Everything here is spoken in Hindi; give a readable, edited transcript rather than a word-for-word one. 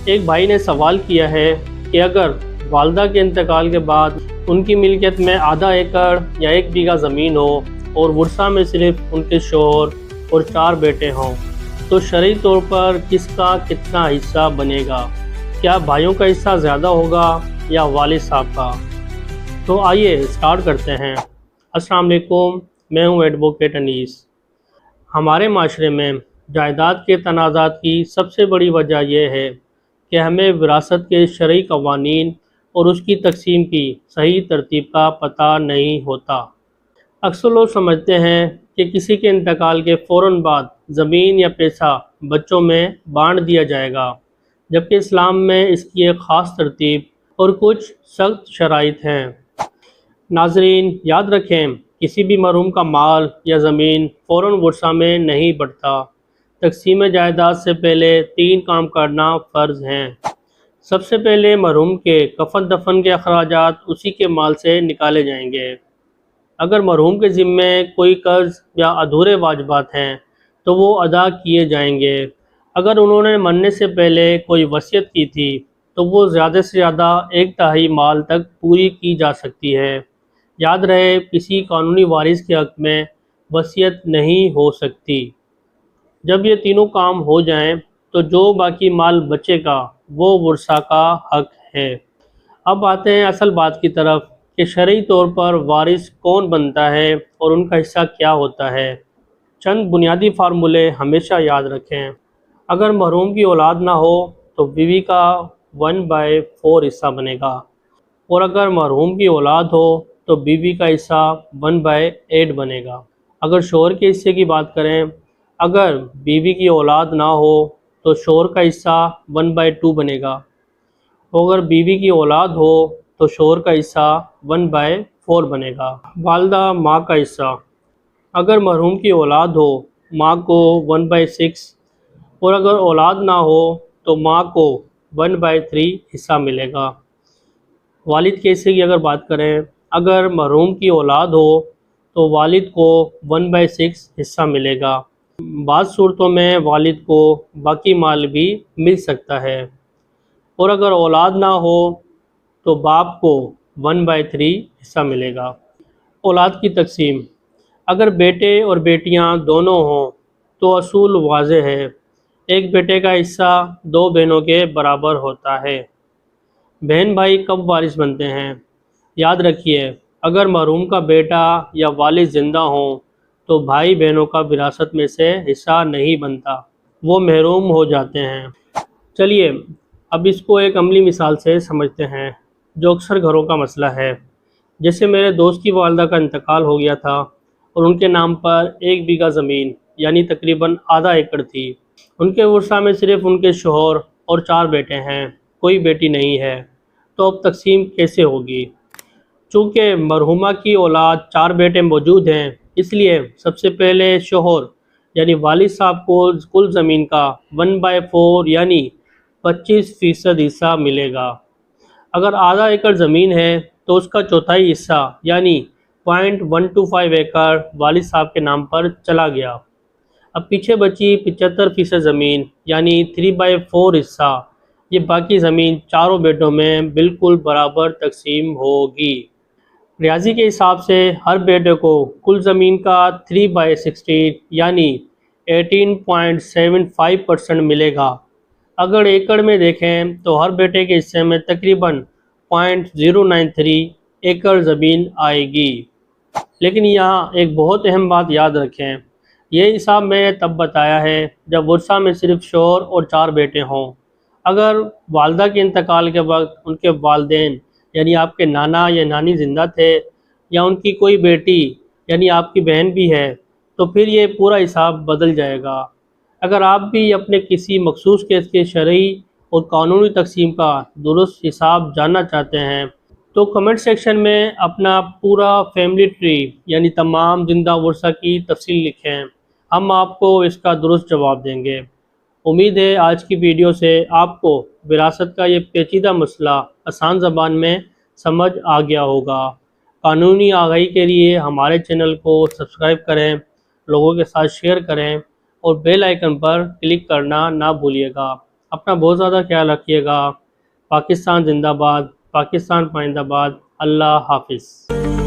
एक भाई ने सवाल किया है कि अगर वालदा के इंतकाल के बाद उनकी मिल्कियत में आधा एकड़ या 1 बीघा ज़मीन हो और वर्सा में सिर्फ उनके शोहर और 4 बेटे हों, तो शरई तौर पर किसका कितना हिस्सा बनेगा? क्या भाइयों का हिस्सा ज़्यादा होगा या वालिद साहब का? तो आइए स्टार्ट करते हैं। अस्सलाम वालेकुम, मैं हूं एडवोकेट अनीस। हमारे माशरे में जायदाद के तनाज़ात की सबसे बड़ी वजह यह है कि हमें विरासत के शरई कवानीन और उसकी तकसीम की सही तरतीब का पता नहीं होता। अक्सर लोग समझते हैं कि किसी के इंतकाल के फ़ौरन बाद ज़मीन या पैसा बच्चों में बांट दिया जाएगा, जबकि इस्लाम में इसकी एक ख़ास तरतीब और कुछ सख्त शराइत हैं। नाजरीन, याद रखें, किसी भी मरहूम का माल या ज़मीन फ़ौरन वर्सा में नहीं बढ़ता। तकसीम जायदाद से पहले 3 काम करना फ़र्ज़ हैं। सबसे पहले मरहूम के कफन दफन के अखराजात उसी के माल से निकाले जाएंगे। अगर मरहूम के ज़िम्मे कोई कर्ज़ या अधूरे वाजिबात हैं तो वो अदा किए जाएंगे। अगर उन्होंने मरने से पहले कोई वसीयत की थी तो वो ज़्यादा से ज़्यादा 1/3 माल तक पूरी की जा सकती है। याद रहे, किसी कानूनी वारिस के हक़ में वसीयत नहीं हो सकती। जब ये तीनों काम हो जाएं तो जो बाकी माल बचेगा वो वर्सा का हक़ है। अब आते हैं असल बात की तरफ कि शरई तौर पर वारिस कौन बनता है और उनका हिस्सा क्या होता है। चंद बुनियादी फार्मूले हमेशा याद रखें। अगर मरहूम की औलाद ना हो तो बीवी का 1/4 हिस्सा बनेगा, और अगर मरहूम की औलाद हो तो बीवी का हिस्सा 1/8 बनेगा। अगर शोहर के हिस्से की बात करें, अगर बीवी की औलाद ना हो तो शोहर का हिस्सा 1/2 बनेगा, और अगर बीवी की औलाद हो तो शोहर का हिस्सा 1/4 बनेगा। वालदा माँ का हिस्सा, अगर मरहूम की औलाद हो माँ को 1/6, और अगर औलाद ना हो तो माँ को 1/3 हिस्सा मिलेगा। वालिद के हिस्से की अगर बात करें, अगर मरहूम की औलाद हो तो वालिद को 1/6 हिस्सा मिलेगा। बाज़ सूरतों में वालिद को बाकी माल भी मिल सकता है, और अगर औलाद ना हो तो बाप को 1/3 हिस्सा मिलेगा। औलाद की तकसीम, अगर बेटे और बेटियां दोनों हों तो असूल वाज़े है, एक बेटे का हिस्सा 2 बहनों के बराबर होता है। बहन भाई कब वारिस बनते हैं? याद रखिए, अगर मरहूम का बेटा या वालिद ज़िंदा हों तो भाई बहनों का विरासत में से हिस्सा नहीं बनता, वो महरूम हो जाते हैं। चलिए अब इसको एक अमली मिसाल से समझते हैं, जो अक्सर घरों का मसला है। जैसे मेरे दोस्त की वालदा का इंतकाल हो गया था और उनके नाम पर 1 बीघा ज़मीन यानी तकरीबन आधा एकड़ थी। उनके वर्सा में सिर्फ उनके शोहर और 4 बेटे हैं, कोई बेटी नहीं है। तो अब तकसीम कैसे होगी? चूँकि मरहुमा की औलाद 4 बेटे मौजूद हैं, इसलिए सबसे पहले शोहर यानी वालिद साहब को कुल ज़मीन का 1/4 यानी 25% हिस्सा मिलेगा। अगर आधा एकड़ ज़मीन है तो उसका चौथाई हिस्सा यानी 0.125 एकड़ वालिद साहब के नाम पर चला गया। अब पीछे बची 75% ज़मीन यानी 3/4 हिस्सा, ये बाकी ज़मीन चारों बेटों में बिल्कुल बराबर तकसीम होगी। रियाजी के हिसाब से हर बेटे को कुल ज़मीन का 3/16 यानी 18.75% मिलेगा। अगर एकड़ में देखें तो हर बेटे के हिस्से में तकरीबन 0.093 एकड़ ज़मीन आएगी। लेकिन यहाँ एक बहुत अहम बात याद रखें, ये हिसाब मैंने तब बताया है जब वर्सा में सिर्फ शोहर और 4 बेटे हों। अगर वालदा के इंतकाल के वक्त उनके वालदेन यानी आपके नाना या नानी ज़िंदा थे, या उनकी कोई बेटी यानी आपकी बहन भी है, तो फिर ये पूरा हिसाब बदल जाएगा। अगर आप भी अपने किसी मखसूस केस के शरई और कानूनी तकसीम का दुरुस्त हिसाब जानना चाहते हैं तो कमेंट सेक्शन में अपना पूरा फैमिली ट्री यानी तमाम जिंदा वर्सा की तफसील लिखें, हम आपको इसका दुरुस्त जवाब देंगे। उम्मीद है आज की वीडियो से आपको विरासत का ये पेचीदा मसला आसान ज़बान में समझ आ गया होगा। कानूनी आगाही के लिए हमारे चैनल को सब्सक्राइब करें, लोगों के साथ शेयर करें और बेल आइकन पर क्लिक करना ना भूलिएगा। अपना बहुत ज़्यादा ख्याल रखिएगा। पाकिस्तान जिंदाबाद, पाकिस्तान पाइंदाबाद। अल्लाह हाफिज़।